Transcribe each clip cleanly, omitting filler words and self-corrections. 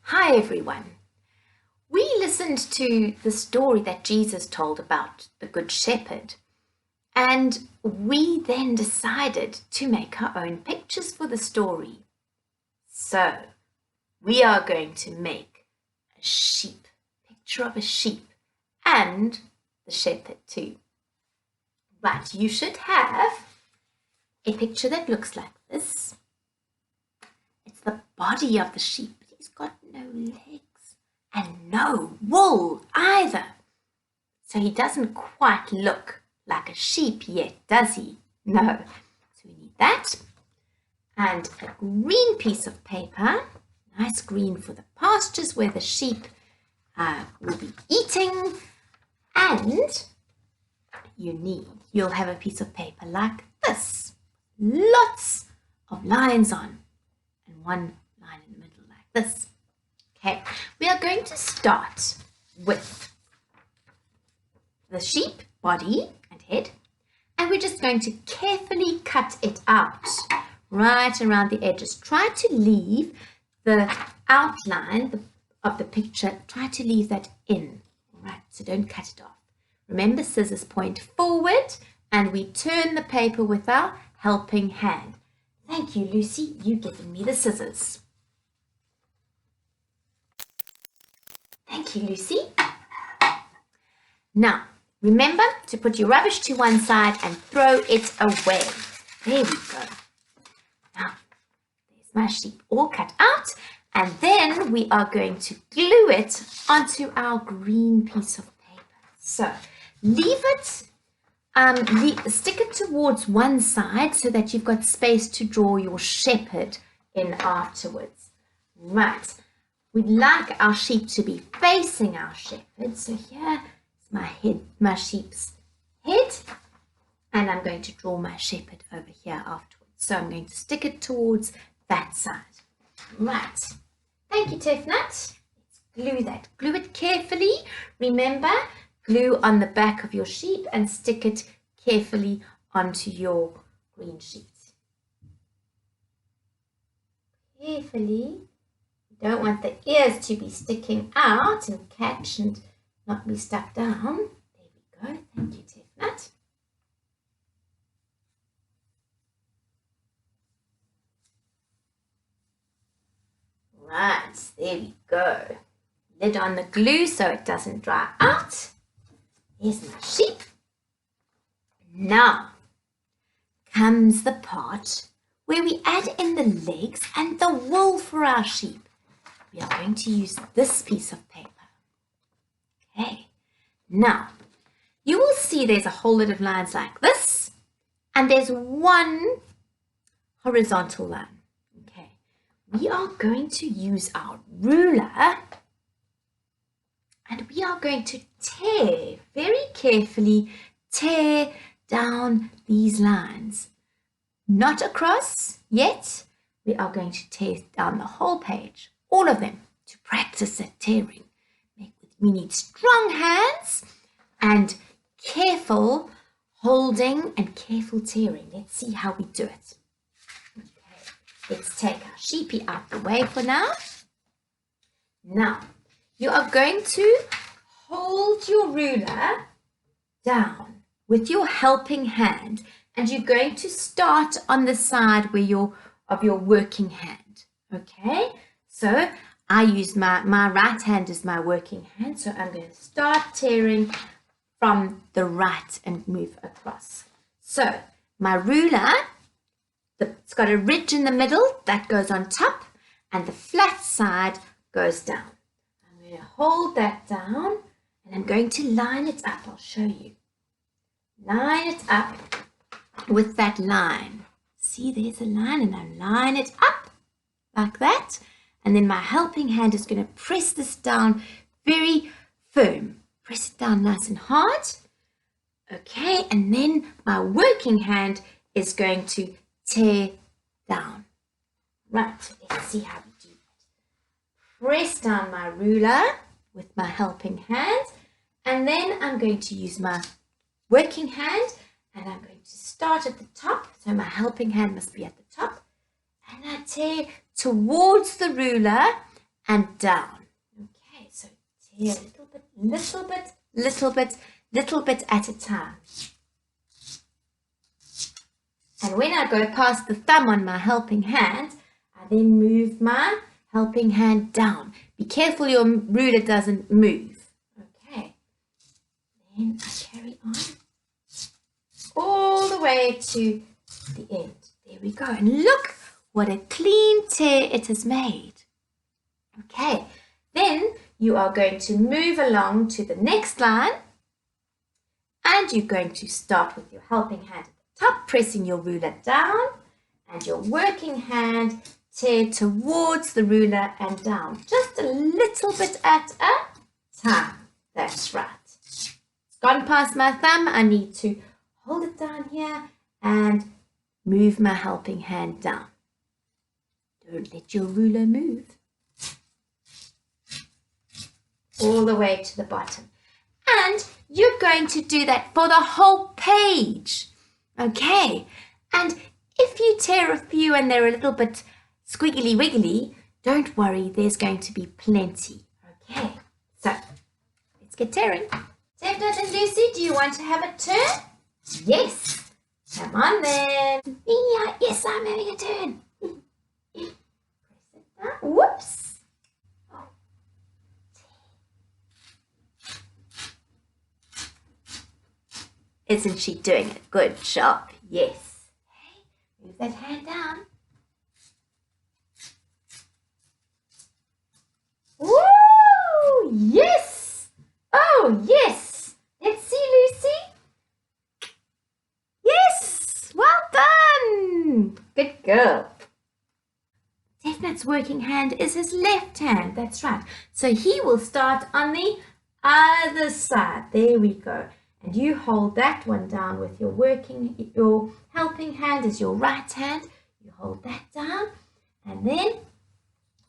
Hi everyone. We listened to the story that Jesus told about the Good Shepherd, and we then decided to make our own pictures for the story. So we are going to make a sheep, picture of a sheep and the shepherd too. Right, you should have a picture that looks like this. It's the body of the sheep. He's got no legs and no wool either. So he doesn't quite look like a sheep yet, does he? No. So we need that. And a green piece of paper, nice green for the pastures where the sheep will be eating. And you'll have a piece of paper like this. Lots of lines on. And one line in the middle like this. Okay, we are going to start with the sheep body and head, and we're just going to carefully cut it out right around the edges. Try to leave the outline of the picture, try to leave that in, all right, so don't cut it off. Remember, scissors point forward and we turn the paper with our helping hand. Thank you, Lucy. You've given me the scissors. Thank you, Lucy. Now, remember to put your rubbish to one side and throw it away. There we go. Now, there's my sheep all cut out. And then we are going to glue it onto our green piece of paper. So, leave it. Stick it towards one side so that you've got space to draw your shepherd in afterwards. Right, we'd like our sheep to be facing our shepherd. So here is my sheep's head, and I'm going to draw my shepherd over here afterwards. So I'm going to stick it towards that side. Right, thank you, Tefnut. Let's glue that. Glue it carefully. Remember, glue on the back of your sheep and stick it carefully onto your green sheet. Carefully. You don't want the ears to be sticking out and catch and not be stuck down. There we go. Thank you, Tefnut. Right, there we go. Lid on the glue so it doesn't dry out. Here's my sheep. Now comes the part where we add in the legs and the wool for our sheep. We are going to use this piece of paper. Okay, now you will see there's a whole lot of lines like this, and there's one horizontal line. Okay, we are going to use our ruler and we are going to tear, very carefully, tear down these lines. Not across yet. We are going to tear down the whole page, all of them, to practice at tearing. We need strong hands and careful holding and careful tearing. Let's see how we do it. Okay, let's take our sheepy out the way for now. Now, you are going to hold your ruler down with your helping hand, and you're going to start on the side of your working hand. Okay, so I use my right hand as my working hand, so I'm going to start tearing from the right and move across. So my ruler, it's got a ridge in the middle that goes on top, and the flat side goes down. I'm going to hold that down, and I'm going to line it up. I'll show you. Line it up with that line. See, there's a line, and I line it up like that. And then my helping hand is going to press this down very firm. Press it down nice and hard. Okay, and then my working hand is going to tear down. Right, let's see how we do that. Press down my ruler with my helping hand, and then I'm going to use my working hand, and I'm going to start at the top. So my helping hand must be at the top, and I tear towards the ruler and down. Okay, so tear a little bit, little bit, little bit, little bit at a time. And when I go past the thumb on my helping hand, I then move my helping hand down. Be careful your ruler doesn't move. Okay, then I carry on all the way to the end. There we go. And look what a clean tear it has made. Okay, then you are going to move along to the next line, and you're going to start with your helping hand at the top, pressing your ruler down, and your working hand tear towards the ruler and down, just a little bit at a time. That's right. It's gone past my thumb. I need to hold it down here and move my helping hand down. Don't let your ruler move. All the way to the bottom. And you're going to do that for the whole page. Okay. And if you tear a few and they're a little bit squiggly wiggly, don't worry, there's going to be plenty. Okay. So let's get tearing. Tefnut and Lucy, do you want to have a turn? Yes. Come on then. Yeah, yes, I'm having a turn. Press it down. Whoops. Isn't she doing a good job? Yes. Okay, move that hand down. Woo! Yes! Oh, yes! Let's see, Lucy. Yes! Well done! Good girl. Tefnut's working hand is his left hand. That's right. So he will start on the other side. There we go. And you hold that one down with your helping hand is your right hand. You hold that down, and then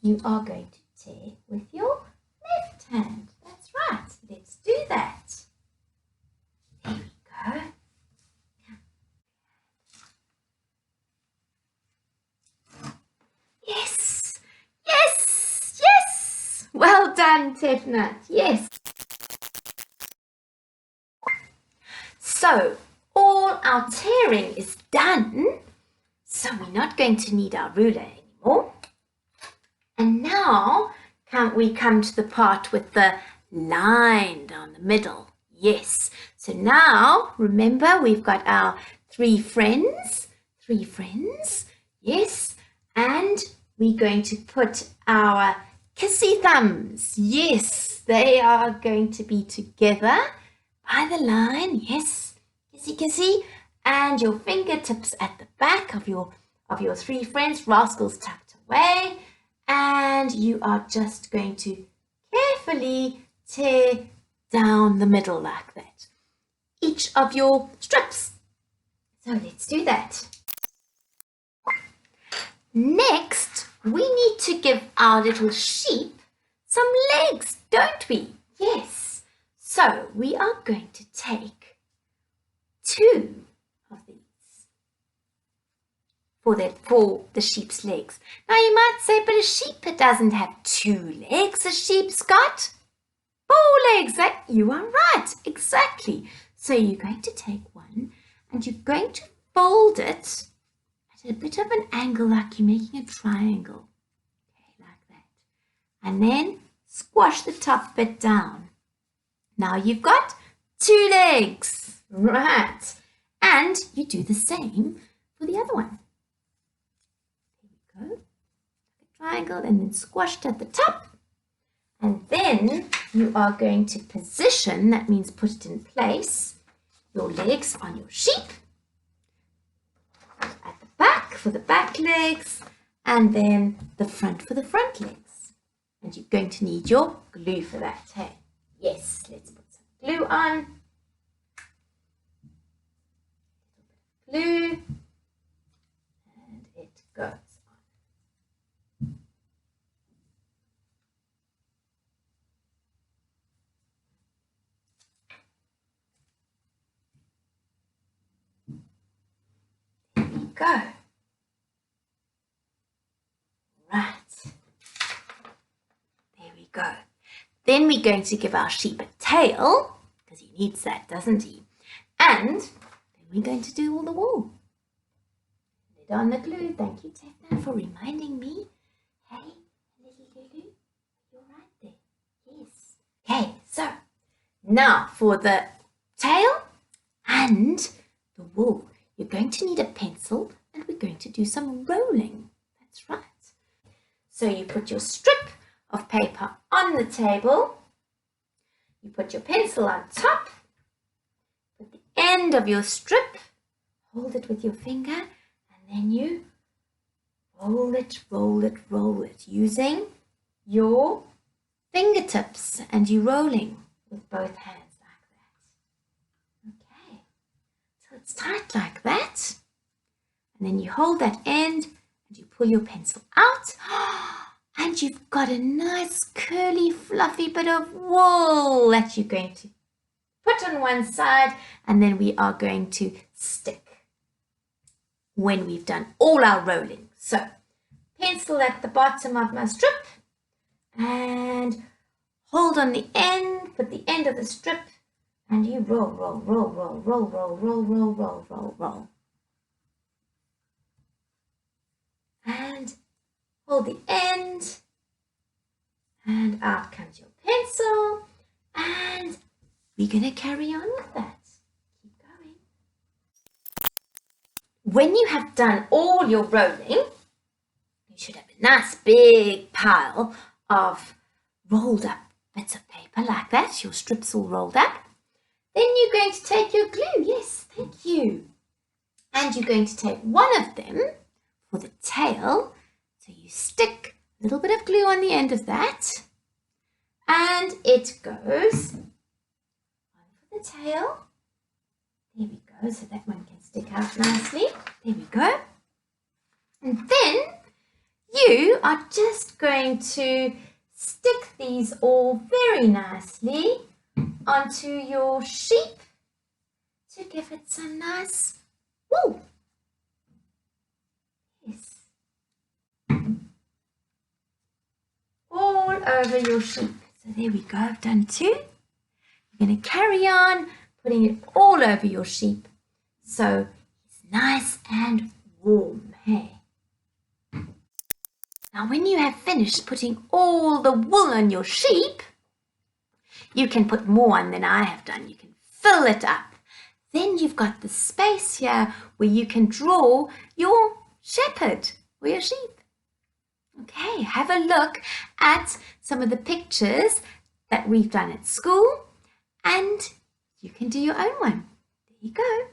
you are going to tear with your left hand. That's right. Let's do that. There we go. Yes, yes, yes. Well done, Tefnut. Yes. So all our tearing is done, so we're not going to need our ruler anymore. And now we come to the part with the line down the middle. Yes, so now remember we've got our three friends, yes, and we're going to put our kissy thumbs. Yes, they are going to be together by the line, yes. Kissy, kissy, and your fingertips at the back of your three friends, rascals tucked away, and you are just going to carefully tear down the middle like that. Each of your strips. So let's do that. Next, we need to give our little sheep some legs, don't we? Yes. So we are going to take 2 of these for the sheep's legs. Now you might say, but a sheep doesn't have 2 legs. A sheep's got 4 legs. You are right, exactly. So you're going to take one and you're going to fold it at a bit of an angle, like you're making a triangle. Okay, like that. And then squash the top bit down. Now you've got 2 legs, right? And you do the same for the other one. There we go. A triangle and then squashed at the top. And then you are going to position, that means put it in place, your legs on your sheep. At the back for the back legs, and then the front for the front legs. And you're going to need your glue for that, hey? Yes, let's put some glue on. Glue, and it goes on. There we go. Right. Then we're going to give our sheep a tail, because he needs that, doesn't he? And then we're going to do all the wool. Lid on the glue. Thank you, Tefna, for reminding me. Hey, little Lulu, you're right there. Yes. Okay, so now for the tail and the wool, you're going to need a pencil and we're going to do some rolling. That's right. So you put your strip of paper on the table, you put your pencil on top, put the end of your strip, hold it with your finger, and then you roll it, roll it, roll it using your fingertips, and you're rolling with both hands like that. Okay, so it's tight like that, and then you hold that end and you pull your pencil out. And you've got a nice curly fluffy bit of wool that you're going to put on one side, and then we are going to stick when we've done all our rolling. So pencil at the bottom of my strip and hold on the end, put the end of the strip, and you roll, roll, roll, roll, roll, roll, roll, roll, roll, roll, roll. And hold the end, and out comes your pencil, and we're going to carry on with that. Keep going. When you have done all your rolling, you should have a nice big pile of rolled up bits of paper like that, your strips all rolled up. Then you're going to take your glue, yes, thank you. And you're going to take one of them for the tail. So you stick a little bit of glue on the end of that, and it goes on for the tail. There we go, so that one can stick out nicely. There we go. And then you are just going to stick these all very nicely onto your sheep to give it some nice wool. Yes. All over your sheep. So there we go, I've done two. You're going to carry on putting it all over your sheep so it's nice and warm, hey? Now when you have finished putting all the wool on your sheep, you can put more on than I have done. You can fill it up. Then you've got the space here where you can draw your shepherd or your sheep. Okay, have a look at some of the pictures that we've done at school, and you can do your own one. There you go.